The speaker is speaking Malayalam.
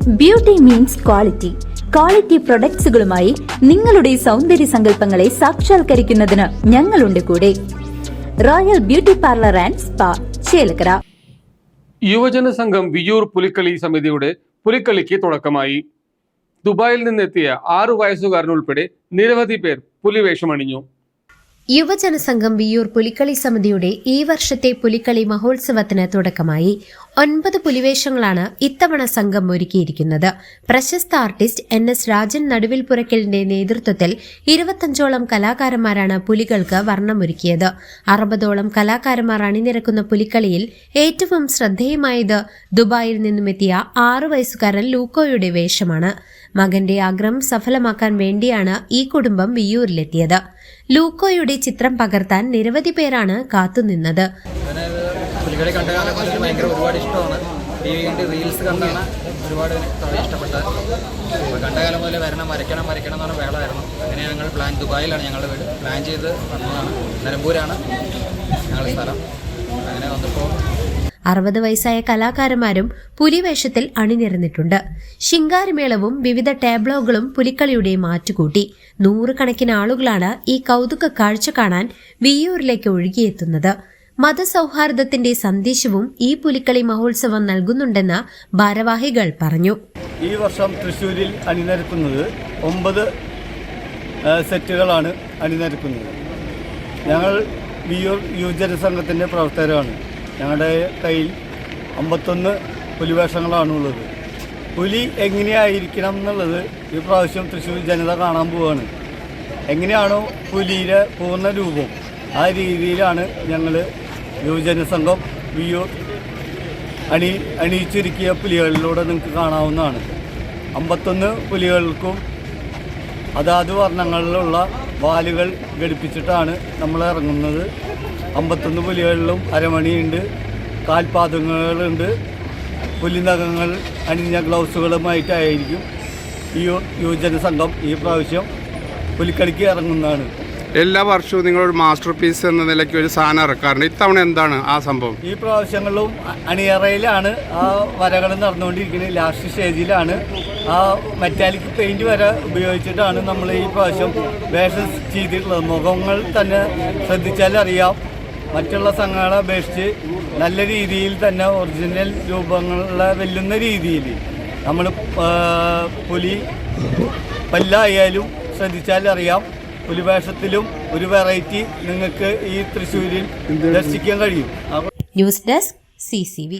Beauty means quality. ക്വാളിറ്റി പ്രൊഡക്ട്സുകളുമായി നിങ്ങളുടെ സൗന്ദര്യ സങ്കല്പങ്ങളെ സാക്ഷാത്കരിക്കുന്നതിന് ഞങ്ങളുണ്ട് കൂടെ. Royal beauty parlour and spa, Chelakkara. യുവജന സംഘം വിയ്യൂർ പുലിക്കളി സമിതിയുടെ പുലിക്കളിക്ക് തുടക്കമായി. ദുബായിൽ നിന്നെത്തിയ 6 വയസ്സുകാരനുൾപ്പെടെ നിരവധി പേർ പുലിവേഷമണിഞ്ഞു. യുവജന സംഘം വിയ്യൂർ പുലിക്കളി സമിതിയുടെ ഈ വർഷത്തെ പുലിക്കളി മഹോത്സവത്തിന് തുടക്കമായി. 9 പുലിവേഷങ്ങളാണ് ഇത്തവണ സംഘം ഒരുക്കിയിരിക്കുന്നത്. പ്രശസ്ത ആർട്ടിസ്റ്റ് NS രാജൻ നടുവിൽപുരക്കലിന്റെ നേതൃത്വത്തിൽ 25ഓളം കലാകാരന്മാരാണ് പുലികൾക്ക് വർണ്ണമൊരുക്കിയത്. 60ഓളം കലാകാരന്മാർ അണിനിരക്കുന്ന പുലിക്കളിയിൽ ഏറ്റവും ശ്രദ്ധേയമായത് ദുബായിൽ നിന്നുമെത്തിയ 6 വയസ്സുകാരൻ ലൂക്കോയുടെ വേഷമാണ്. മകന്റെ ആഗ്രഹം സഫലമാക്കാൻ വേണ്ടിയാണ് ഈ കുടുംബം വിയ്യൂരിലെത്തിയത്. ലൂക്കോയുടെ ചിത്രം പകർത്താൻ നിരവധി പേരാണ് കാത്തുനിന്നത്. പുലികളി കണ്ട കാലം എനിക്ക് ഭയങ്കര ഒരുപാട് ഇഷ്ടമാണ്. റീൽസ് കണ്ടാണ് ഒരുപാട് ഇഷ്ടപ്പെട്ടത്. കണ്ട കാലം പോലെ വരയ്ക്കണം എന്നാണ് വേളമായിരുന്നു. അങ്ങനെ ഞങ്ങൾ ദുബായിലാണ് ഞങ്ങളുടെ വീട്. പ്ലാൻ ചെയ്ത് വന്നതാണ്. നിലമ്പൂരാണ് ഞങ്ങളുടെ സ്ഥലം. അങ്ങനെ വന്നപ്പോൾ 60 വയസ്സായ കലാകാരന്മാരും പുലിവേഷത്തിൽ അണിനിരന്നിട്ടുണ്ട്. ശിങ്കാരിമേളവും വിവിധ ടാബ്ലോകളും പുലിക്കളിയുടെ മാറ്റുകൂട്ടി. 100 കണക്കിന് ആളുകളാണ് ഈ കൗതുക കാഴ്ച കാണാൻ വിയ്യൂരിലേക്ക് ഒഴുകിയെത്തുന്നത്. മതസൗഹാർദ്ദത്തിന്റെ സന്ദേശവും ഈ പുലിക്കളി മഹോത്സവം നൽകുന്നുണ്ടെന്ന് ഭാരവാഹികൾ പറഞ്ഞു. ഈ വർഷം തൃശ്ശൂരിൽ അണിനിരക്കുന്നത് 9 സെറ്റുകളാണ് അണിനിരക്കുന്നത്. ഞങ്ങൾ വിയ്യൂർ യുവജന സംഘത്തിൻ്റെ പ്രവർത്തകരാണ്. ഞങ്ങളുടെ കയ്യിൽ 51 പുലിവേഷങ്ങളാണുള്ളത്. പുലി എങ്ങനെയായിരിക്കണം എന്നുള്ളത് ഈ പ്രാവശ്യം തൃശ്ശൂർ ജനത കാണാൻ പോവുകയാണ്. എങ്ങനെയാണോ പുലിയുടെ പൂർണ്ണ രൂപം, ആ രീതിയിലാണ് ഞങ്ങൾ യുവജന സംഘം വിയ്യൂർ അണിയിച്ചൊരുക്കിയ പുലികളിലൂടെ നിങ്ങൾക്ക് കാണാവുന്നതാണ്. 51 പുലികൾക്കും അതാത് വർണ്ണങ്ങളിലുള്ള വാലുകൾ ഘടിപ്പിച്ചിട്ടാണ് നമ്മൾ ഇറങ്ങുന്നത്. 51 പുലികളിലും അരമണിയുണ്ട്, കാൽപാദങ്ങളുണ്ട്. പുലിനഖങ്ങൾ അണിഞ്ഞ ഗ്ലൗസുകളുമായിട്ടായിരിക്കും ഈ യുവജന സംഘം ഈ പ്രാവശ്യം പുലിക്കളിക്ക് ഇറങ്ങുന്നതാണ്. എല്ലാ വർഷവും നിങ്ങളൊരു മാസ്റ്റർ പീസ് എന്ന നിലയ്ക്ക് ഒരു സാധനം ഇറക്കാറുണ്ട്. ഇത്തവണ എന്താണ് ആ സംഭവം? ഈ പ്രാവശ്യങ്ങളിലും അണിയറയിലാണ് ആ വരകൾ നടന്നുകൊണ്ടിരിക്കുന്നത്. ലാസ്റ്റ് സ്റ്റേജിലാണ് ആ മെറ്റാലിക് പെയിൻറ് വര ഉപയോഗിച്ചിട്ടാണ് നമ്മൾ ഈ പ്രാവശ്യം വേഷം ചെയ്തിട്ടുള്ളത്. മുഖങ്ങൾ തന്നെ ശ്രദ്ധിച്ചാൽ അറിയാം, മറ്റുള്ള സംഘങ്ങളെ അപേക്ഷിച്ച് നല്ല രീതിയിൽ തന്നെ ഒറിജിനൽ രൂപങ്ങളെ വെല്ലുന്ന രീതിയിൽ നമ്മൾ പുലി പല്ലായാലും ശ്രദ്ധിച്ചാൽ അറിയാം. പുലിവേഷത്തിലും ഒരു വെറൈറ്റി നിങ്ങൾക്ക് ഈ തൃശ്ശൂരിൽ ദർശിക്കാൻ കഴിയും. News desk CCV.